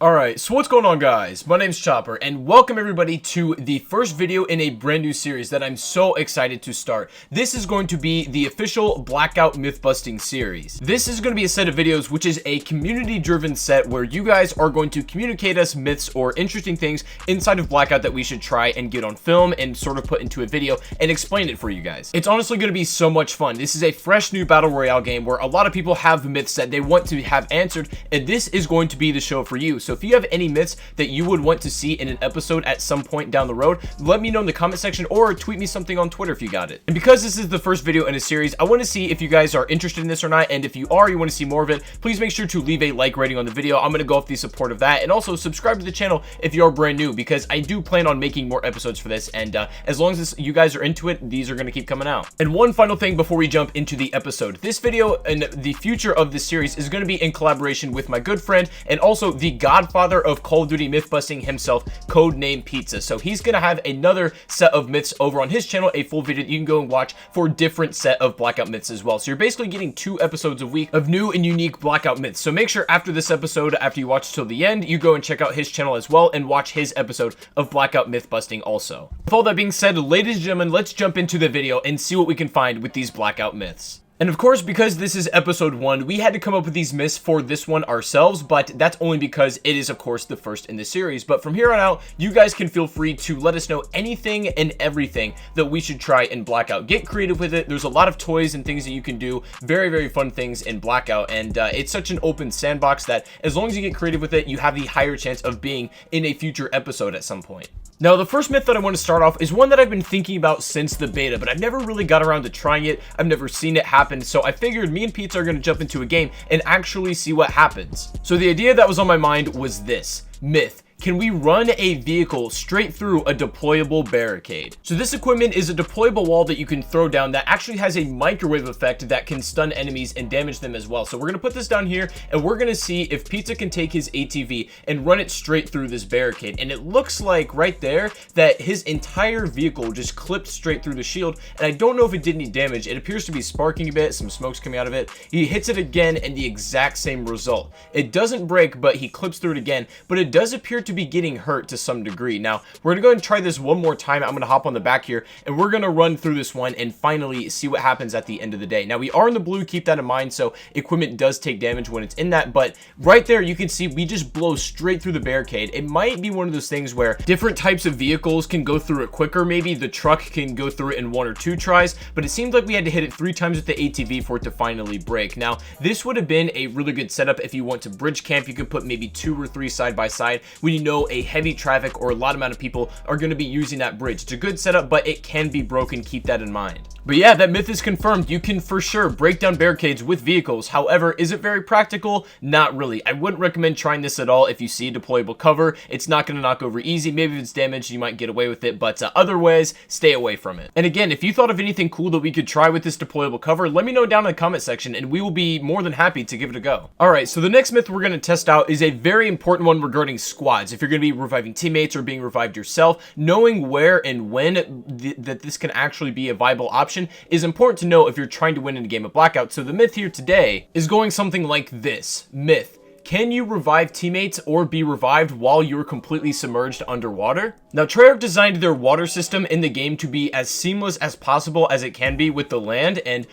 Alright, so what's going on, guys? My name's Chopper, and welcome everybody to the first video in a brand new series that I'm so excited to start. This is going to be the official Blackout Myth-Busting series. This is going to be a set of videos which is a community-driven set where you guys are going to communicate us myths or interesting things inside of Blackout that we should try and get on film and sort of put into a video and explain it for you guys. It's honestly going to be so much fun. This is a fresh new Battle Royale game where a lot of people have myths that they want to have answered, and this is going to be the show for you. So if you have any myths that you would want to see in an episode at some point down the road, let me know in the comment section or tweet me something on Twitter if you got it. And because this is the first video in a series, I want to see if you guys are interested in this or not, and if you are, you want to see more of it, please make sure to leave a like rating on the video. I'm going to go off the support of that, and also subscribe to the channel if you are brand new, because I do plan on making more episodes for this, and as long as you guys are into it, these are going to keep coming out. And one final thing before we jump into the episode, this video and the future of this series is going to be in collaboration with my good friend and also the godfather of Call of Duty myth busting himself, Codename Pizza. So he's gonna have another set of myths over on his channel, a full video that you can go and watch for a different set of Blackout myths as well. So you're basically getting 2 episodes a week of new and unique Blackout myths. So make sure after this episode, after you watch till the end, you go and check out his channel as well and watch his episode of Blackout myth busting also. With all that being said, ladies and gentlemen, let's jump into the video and see what we can find with these Blackout myths. And of course, because this is episode 1, we had to come up with these myths for this one ourselves, but that's only because it is, of course, the first in the series. But from here on out, you guys can feel free to let us know anything and everything that we should try in Blackout. Get creative with it. There's a lot of toys and things that you can do. Very, very fun things in Blackout, and it's such an open sandbox that as long as you get creative with it, you have the higher chance of being in a future episode at some point. Now, the first myth that I want to start off is one that I've been thinking about since the beta, but I've never really got around to trying it. I've never seen it happen, so I figured me and Pizza are going to jump into a game and actually see what happens. So the idea that was on my mind was this myth: can we run a vehicle straight through a deployable barricade? So this equipment is a deployable wall that you can throw down that actually has a microwave effect that can stun enemies and damage them as well. So we're going to put this down here and we're going to see if Pizza can take his ATV and run it straight through this barricade. And it looks like right there that his entire vehicle just clipped straight through the shield. And I don't know if it did any damage. It appears to be sparking a bit, some smoke's coming out of it. He hits it again and the exact same result. It doesn't break, but he clips through it again, but it does appear to be getting hurt to some degree. Now we're gonna go ahead and try this one more time. I'm gonna hop on the back here and we're gonna run through this one and finally see what happens at the end of the day. Now we are in the blue, keep that in mind, so equipment does take damage when it's in that, but right there you can see we just blow straight through the barricade. It might be one of those things where different types of vehicles can go through it quicker. Maybe the truck can go through it in 1 or 2 tries, but it seemed like we had to hit it 3 times with the ATV for it to finally break. Now this would have been a really good setup if you want to bridge camp. You could put maybe 2 or 3 side by side when you know a heavy traffic or a lot amount of people are going to be using that bridge. It's a good setup, but it can be broken. Keep that in mind. But yeah, that myth is confirmed. You can for sure break down barricades with vehicles. However, is it very practical? Not really. I wouldn't recommend trying this at all if you see a deployable cover. It's not going to knock over easy. Maybe if it's damaged, you might get away with it, but otherwise, stay away from it. And again, if you thought of anything cool that we could try with this deployable cover, let me know down in the comment section and we will be more than happy to give it a go. Alright, so the next myth we're going to test out is a very important one regarding squads. If you're going to be reviving teammates or being revived yourself, knowing where and when that this can actually be a viable option is important to know if you're trying to win in a game of Blackout. So the myth here today is going something like this. Myth: can you revive teammates or be revived while you're completely submerged underwater? Now, Treyarch designed their water system in the game to be as seamless as possible as it can be with the land, and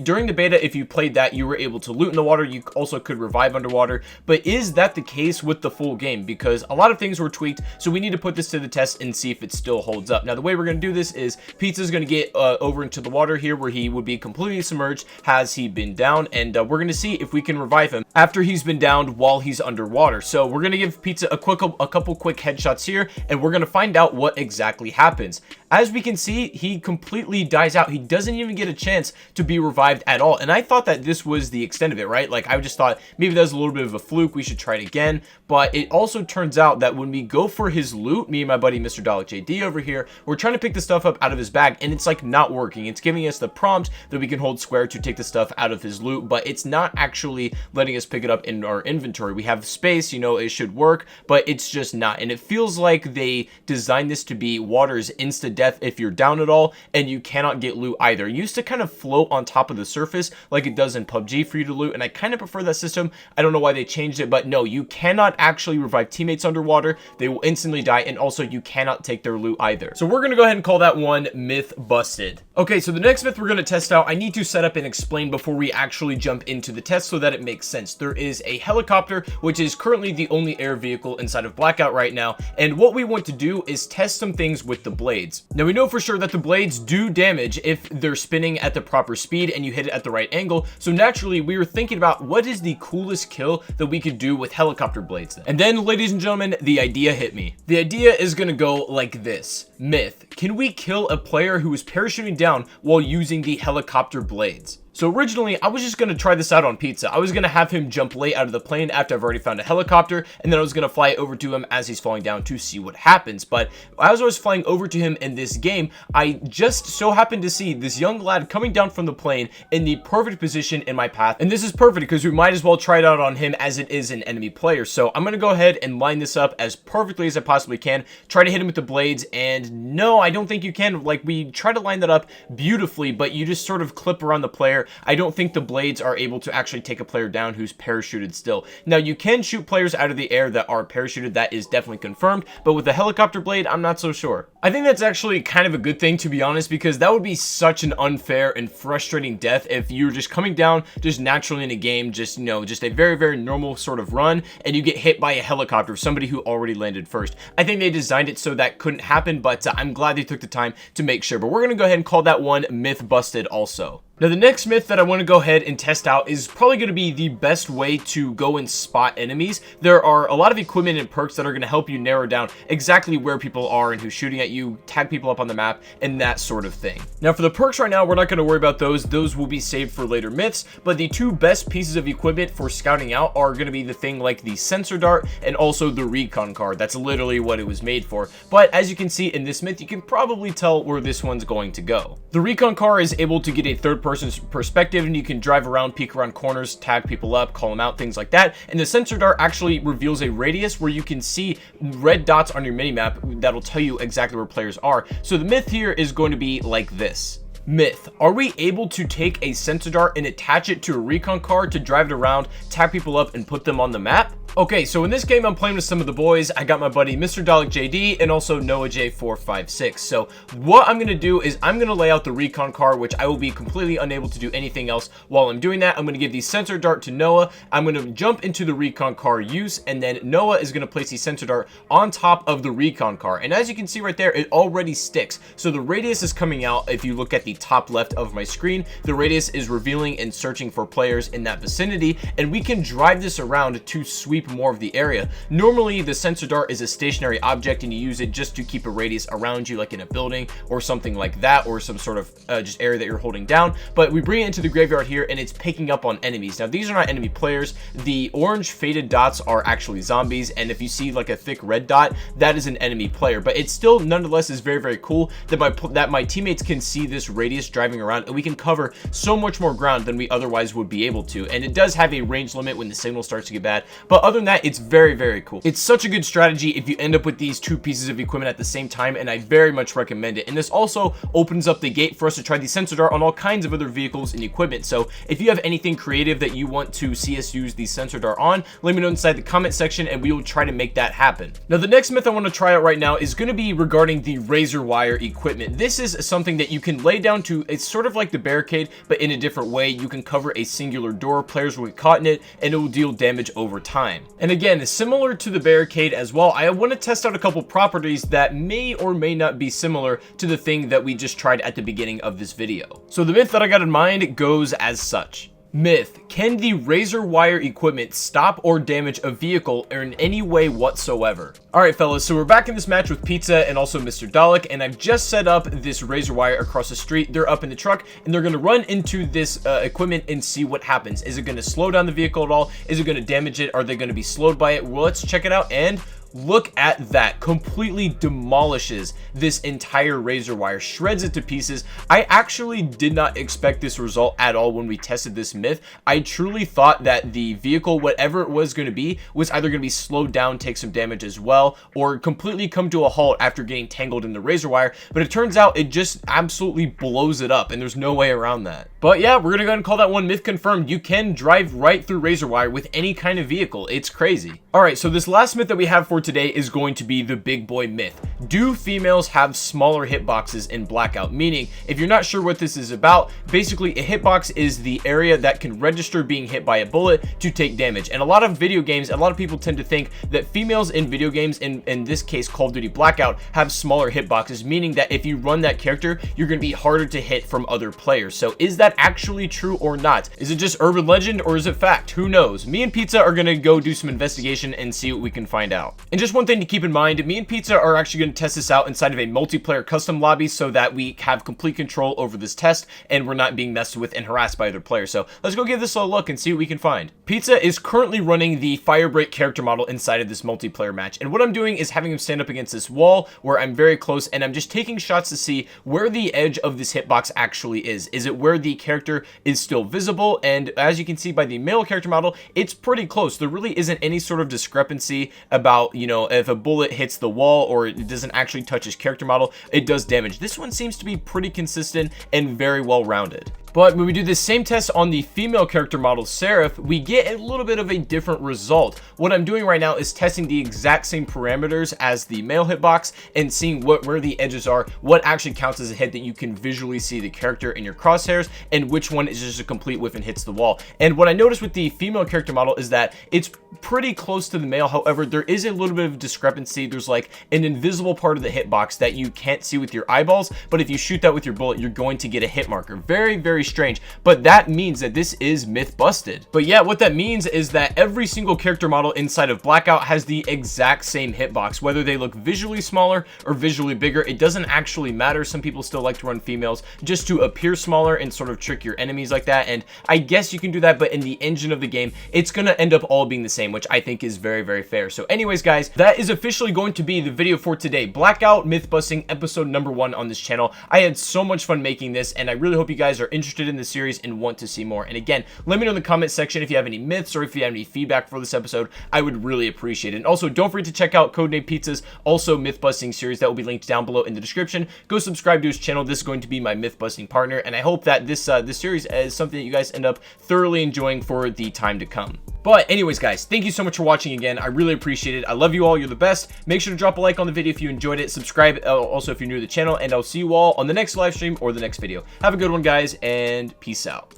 during the beta, if you played that, you were able to loot in the water. You also could revive underwater, but is that the case with the full game? Because a lot of things were tweaked, so we need to put this to the test and see if it still holds up. Now, the way we're going to do this is Pizza's going to get over into the water here where he would be completely submerged. Has he been down? And we're going to see if we can revive him after he's been downed while he's underwater. So we're going to give Pizza a couple quick headshots here, and we're going to find out what exactly happens. As we can see, he completely dies out. He doesn't even get a chance to be revived at all. And I thought that this was the extent of it, right? Like, I just thought maybe that was a little bit of a fluke. We should try it again. But it also turns out that when we go for his loot, me and my buddy Mr. Dalek JD over here, we're trying to pick the stuff up out of his bag, and it's like not working. It's giving us the prompt that we can hold square to take the stuff out of his loot, but it's not actually letting us pick it up in our inventory. inventory. We have space, you know, it should work, but it's just not. And it feels like they designed this to be water's insta-death if you're down at all, and you cannot get loot either. It used to kind of float on top of the surface like it does in PUBG for you to loot, and I kind of prefer that system. I don't know why they changed it, but no, you cannot actually revive teammates underwater. They will instantly die, and also you cannot take their loot either. So we're gonna go ahead and call that one myth busted. Okay, so the next myth we're gonna test out, I need to set up and explain before we actually jump into the test so that it makes sense. There is a helicopter, which is currently the only air vehicle inside of Blackout right now, and what we want to do is test some things with the blades. Now we know for sure that the blades do damage if they're spinning at the proper speed and you hit it at the right angle, so naturally we were thinking about what is the coolest kill that we could do with helicopter blades then. And then, ladies and gentlemen, the idea hit me. The idea is gonna go like this. Myth: can we kill a player who is parachuting down while using the helicopter blades? So originally, I was just going to try this out on Pizza. I was going to have him jump late out of the plane after I've already found a helicopter, and then I was going to fly over to him as he's falling down to see what happens. But as I was flying over to him in this game, I just so happened to see this young lad coming down from the plane in the perfect position in my path. And this is perfect because we might as well try it out on him as it is an enemy player. So I'm going to go ahead and line this up as perfectly as I possibly can. Try to hit him with the blades, and no, I don't think you can. Like, we try to line that up beautifully, but you just sort of clip around the player. I don't think the blades are able to actually take a player down who's parachuted still. Now, you can shoot players out of the air that are parachuted. That is definitely confirmed, but with the helicopter blade, I'm not so sure. I think that's actually kind of a good thing, to be honest, because that would be such an unfair and frustrating death if you're just coming down just naturally in a game, just, you know, just a very, very normal sort of run, and you get hit by a helicopter, somebody who already landed first. I think they designed it so that couldn't happen, but I'm glad they took the time to make sure. But we're going to go ahead and call that one myth busted also. Now, the next myth that I want to go ahead and test out is probably going to be the best way to go and spot enemies. There are a lot of equipment and perks that are going to help you narrow down exactly where people are and who's shooting at you, tag people up on the map, and that sort of thing. Now, for the perks right now, we're not going to worry about those. Those will be saved for later myths, but the two best pieces of equipment for scouting out are going to be the thing like the sensor dart and also the recon card. That's literally what it was made for. But as you can see in this myth, you can probably tell where this one's going to go. The recon car is able to get a third person's perspective, and you can drive around, peek around corners, tag people up, call them out, things like that. And the sensor dart actually reveals a radius where you can see red dots on your minimap that'll tell you exactly where players are. So the myth here is going to be like this. Myth: are we able to take a sensor dart and attach it to a recon card to drive it around, tag people up, and put them on the map? Okay, so in this game, I'm playing with some of the boys. I got my buddy Mr. Dalek JD and also Noah J456. So what I'm going to do is I'm going to lay out the recon car, which I will be completely unable to do anything else while I'm doing that. I'm going to give the sensor dart to Noah. I'm going to jump into the recon car use, and then Noah is going to place the sensor dart on top of the recon car. And as you can see right there, it already sticks. So the radius is coming out. If you look at the top left of my screen, the radius is revealing and searching for players in that vicinity, and we can drive this around to sweep more of the area. Normally, the sensor dart is a stationary object and you use it just to keep a radius around you, like in a building or something like that, or some sort of just area that you're holding down. But we bring it into the graveyard here and it's picking up on enemies. Now, these are not enemy players. The orange faded dots are actually zombies, and if you see like a thick red dot, that is an enemy player. But it still nonetheless is very, very cool that my teammates can see this radius driving around, and we can cover so much more ground than we otherwise would be able to. And it does have a range limit when the signal starts to get bad, but other than that, it's very, very cool. It's such a good strategy if you end up with these two pieces of equipment at the same time, and I very much recommend it. And this also opens up the gate for us to try the sensor dart on all kinds of other vehicles and equipment. So if you have anything creative that you want to see us use the sensor dart on, let me know inside the comment section and we will try to make that happen. Now, the next myth I want to try out right now is going to be regarding the razor wire equipment. This is something that you can lay down to. It's sort of like the barricade, but in a different way. You can cover a singular door, players will get caught in it, and it will deal damage over time. And again, similar to the barricade as well, I want to test out a couple properties that may or may not be similar to the thing that we just tried at the beginning of this video. So the myth that I got in mind goes as such. Myth: can the razor wire equipment stop or damage a vehicle in any way whatsoever? Alright fellas, so we're back in this match with Pizza and also Mr. Dalek, and I've just set up this razor wire across the street. They're up in the truck and they're going to run into this equipment and see what happens. Is it going to slow down the vehicle at all? Is it going to damage it? Are they going to be slowed by it? Well, let's check it out, and look at that. Completely demolishes this entire razor wire, shreds it to pieces. I actually did not expect this result at all when we tested this myth. I truly thought that the vehicle, whatever it was going to be, was either going to be slowed down, take some damage as well, or completely come to a halt after getting tangled in the razor wire. But it turns out it just absolutely blows it up, and there's no way around that. But yeah, we're gonna go ahead and call that one myth confirmed. You can drive right through razor wire with any kind of vehicle. It's crazy. All right, so this last myth that we have for today is going to be the big boy myth. Do females have smaller hitboxes in Blackout? Meaning, if you're not sure what this is about, basically a hitbox is the area that can register being hit by a bullet to take damage. And a lot of video games, a lot of people tend to think that females in video games, in this case Call of Duty Blackout, have smaller hitboxes, meaning that if you run that character, you're going to be harder to hit from other players. So is that actually true or not? Is it just urban legend or is it fact? Who knows? Me and Pizza are going to go do some investigation and see what we can find out. And just one thing to keep in mind, me and Pizza are actually going to test this out inside of a multiplayer custom lobby so that we have complete control over this test and we're not being messed with and harassed by other players. So let's go give this a look and see what we can find. Pizza is currently running the Firebreak character model inside of this multiplayer match, and what I'm doing is having him stand up against this wall where I'm very close, and I'm just taking shots to see where the edge of this hitbox actually is. Is it where the character is still visible? And as you can see by the male character model, it's pretty close. There really isn't any sort of discrepancy about, you know, if a bullet hits the wall or it doesn't actually touch his character model, it does damage. This one seems to be pretty consistent and very well rounded. But when we do this same test on the female character model, Seraph, we get a little bit of a different result. What I'm doing right now is testing the exact same parameters as the male hitbox and seeing where the edges are, what actually counts as a hit that you can visually see the character in your crosshairs, and which one is just a complete whiff and hits the wall. And what I noticed with the female character model is that it's pretty close to the male. However, there is a little bit of discrepancy. There's like an invisible part of the hitbox that you can't see with your eyeballs, but if you shoot that with your bullet, you're going to get a hit marker. Very, very strange, but that means that this is myth busted. But yeah, what that means is that every single character model inside of Blackout has the exact same hitbox. Whether they look visually smaller or visually bigger, it doesn't actually matter. Some people still like to run females just to appear smaller and sort of trick your enemies like that, and I guess you can do that, but in the engine of the game, it's gonna end up all being the same, which I think is very, very fair. So anyways, guys, that is officially going to be the video for today. Blackout myth busting episode number 1 on this channel. I had so much fun making this, and I really hope you guys are interested in the series and want to see more. And again, let me know in the comment section if you have any myths or if you have any feedback for this episode. I would really appreciate it. And also, don't forget to check out Codename Pizza's also myth busting series that will be linked down below in the description. Go subscribe to his channel. This is going to be my myth busting partner, and I hope that this series is something that you guys end up thoroughly enjoying for the time to come. But anyways, guys, thank you so much for watching again. I really appreciate it. I love you all. You're the best. Make sure to drop a like on the video if you enjoyed it. Subscribe also if you're new to the channel, and I'll see you all on the next live stream or the next video. Have a good one, guys, and peace out.